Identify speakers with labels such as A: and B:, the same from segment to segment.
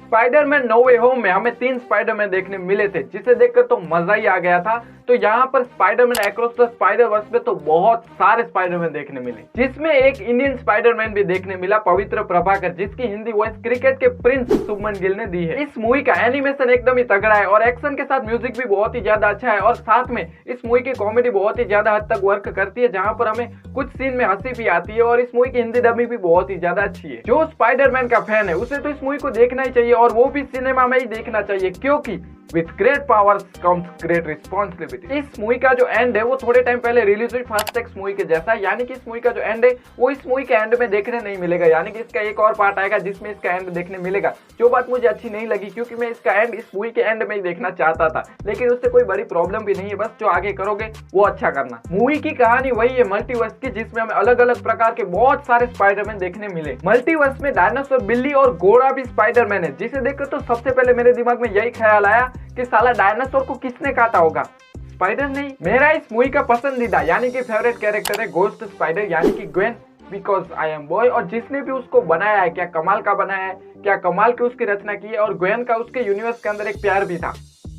A: Spiderman no वे home में हमें 3 Spiderman देखने मिले थे, जिसे देखकर तो मजा ही आ गया था। तो यहाँ पर Spiderman across the spider Verse में तो बहुत सारे स्पाइडरमैन देखने मिले, जिसमें एक इंडियन स्पाइडरमैन भी देखने मिला, पवित्र प्रभाकर, जिसकी हिंदी वॉइस क्रिकेट के प्रिंस शुभमन गिल ने दी है। इस मूवी का एनिमेशन एकदम ही तगड़ा है और एक्शन के साथ म्यूजिक भी बहुत ही ज्यादा अच्छा है, और साथ में इस मूवी की कॉमेडी बहुत ही ज्यादा हद तक वर्क करती है, जहाँ पर हमें कुछ सीन में हंसी भी आती है, और इस मूवी की हिंदी डबिंग भी बहुत ही ज्यादा अच्छी है। जो स्पाइडरमैन का फैन है उसे तो इस मूवी को देखना ही चाहिए, और वो भी सिनेमा में ही देखना चाहिए, क्योंकि with great powers comes great responsibility. इस मूवी का जो एंड है वो थोड़े टाइम पहले रिलीज हुई फर्स्ट एक्स मूवी के जैसा, यानी कि इस मूवी का जो एंड है वो इस मूवी के एंड में देखने नहीं मिलेगा, यानी कि इसका एक और पार्ट आएगा जिसमें इसका एंड देखने मिलेगा, जो बात मुझे अच्छी नहीं लगी, क्योंकि मैं इसका एंड इस मूवी के एंड में ही देखना चाहता था, लेकिन उससे कोई बड़ी प्रॉब्लम भी नहीं है, बस जो आगे करोगे वो अच्छा करना। मूवी की कहानी वही है मल्टीवर्स की, जिसमें हमें अलग अलग प्रकार के बहुत सारे स्पाइडरमैन देखने मिले। मल्टीवर्स में डायनासोर, बिल्ली और घोड़ा भी स्पाइडरमैन है, जिसे देखकर तो सबसे पहले मेरे दिमाग में यही ख्याल आया कि साला डायनासोर को किसने काटा होगा, स्पाइडर नहीं। मेरा इस मूवी का पसंदीदा यानी कि फेवरेट कैरेक्टर है घोस्ट स्पाइडर, यानी कि Gwen, because I am boy. और जिसने भी उसको बनाया है, क्या कमाल का बनाया है, क्या कमाल की उसकी रचना की है, और ग्वेन का उसके यूनिवर्स के अंदर एक प्यार भी था,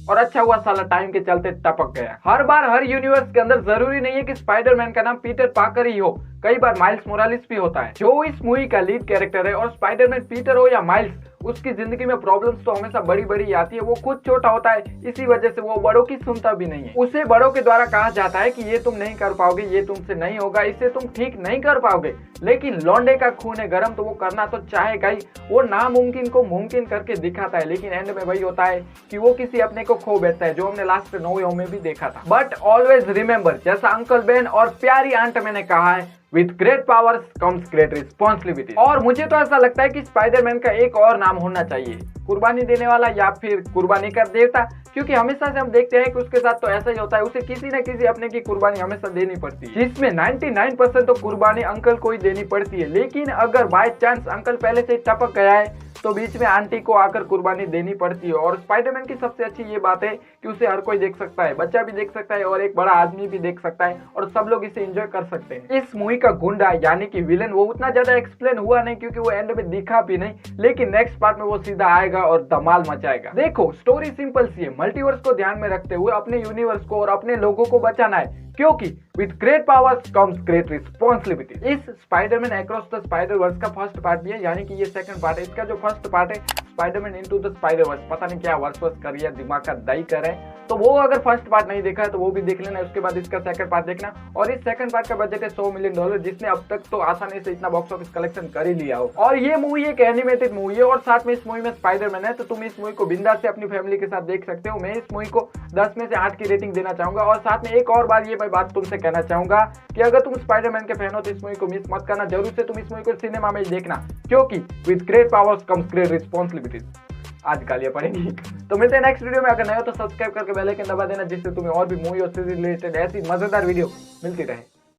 A: और अच्छा हुआ साला टाइम के चलते टपक गया। हर बार हर यूनिवर्स के अंदर जरूरी नहीं है कि स्पाइडरमैन का नाम पीटर पार्कर ही हो, कई बार माइल्स मोरालिस भी होता है, जो इस मूवी का लीड कैरेक्टर है। और स्पाइडरमैन पीटर हो या माइल्स, उसकी जिंदगी में प्रॉब्लम्स तो हमेशा बड़ी बड़ी आती है, वो खुद छोटा होता है, इसी वजह से वो बड़ों की सुनता भी नहीं है। उसे बड़ों के द्वारा कहा जाता है कि ये तुम नहीं कर पाओगे, ये तुमसे नहीं होगा, इसे तुम ठीक नहीं कर पाओगे, लेकिन लौंडे का खून है गरम, तो वो करना तो चाहेगा ही। वो नामुमकिन को मुमकिन करके दिखाता है, लेकिन एंड में वही होता है कि वो किसी अपने को खो बैठता है, जो हमने लास्ट नो वे होम में भी देखा था। बट ऑलवेज रिमेंबर, जैसा अंकल बेन और प्यारी आंट मैंने कहा है, with great powers comes great responsibility. और मुझे तो ऐसा लगता है कि स्पाइडरमैन का एक और नाम होना चाहिए, कुर्बानी देने वाला या फिर कुर्बानी का देवता, क्योंकि हमेशा से हम देखते हैं कि उसके साथ तो ऐसा ही होता है, उसे किसी न किसी अपने की कुर्बानी हमेशा देनी पड़ती है, जिसमें 99% तो कुर्बानी अंकल को ही देनी पड़ती है। लेकिन अगर बाय चांस अंकल पहले से टपक गया है तो बीच में आंटी को आकर कुर्बानी देनी पड़ती है। और स्पाइडरमैन की सबसे अच्छी ये बात है कि उसे हर कोई देख सकता है, बच्चा भी देख सकता है और एक बड़ा आदमी भी देख सकता है, और सब लोग इसे एंजॉय कर सकते हैं। इस मूवी का गुंडा यानी कि विलेन वो उतना ज्यादा एक्सप्लेन हुआ नहीं, क्योंकि वो एंड में दिखा भी नहीं, लेकिन नेक्स्ट पार्ट में वो सीधा आएगा और धमाल मचाएगा। देखो स्टोरी सिंपल सी है, मल्टीवर्स को ध्यान में रखते हुए अपने यूनिवर्स को और अपने लोगों को बचाना है, क्योंकि with great powers comes great responsibility. इस Spiderman across the spider verse का फर्स्ट पार्ट भी है, यानी कि ये सेकंड पार्ट है। इसका जो फर्स्ट पार्ट है Spiderman into the spider Verse, पता नहीं क्या वर्स कर रही है, दिमाग का दही कर है, तो वो अगर फर्स्ट पार्ट नहीं देखा है तो वो भी देख लेना, उसके बाद इसका सेकंड पार्ट देखना। और इस सेकंड पार्ट का बजट है $100 मिलियन, जिसने अब तक तो आसानी से इतना बॉक्स ऑफिस कलेक्शन कर ही लिया हो। और ये मूवी एक एनिमेटेड मूवी है, और साथ में इस मूवी में स्पाइडरमैन है, तो तुम इस मूवी को बिंदास से अपनी फैमिली के साथ देख सकते हो। मैं इस मूवी को 10 में से 8 की रेटिंग देना चाहूंगा। और साथ में एक और बार ये मैं बात तुमसे कहना चाहूंगा कि अगर तुम स्पाइडरमैन के फैन हो तो इस मूवी को मिस मत करना, जरूर से तुम इस मूवी को सिनेमा में ही देखना, क्योंकि with great powers comes great responsibilities. आज गालियां पड़ेंगी। तो मिलते हैं नेक्स्ट वीडियो में। अगर नए हो तो सब्सक्राइब करके बेल आइकन दबा देना, जिससे तुम्हें और भी मूवी और सीरीज रिलेटेड ऐसी मजेदार वीडियो मिलती रहे।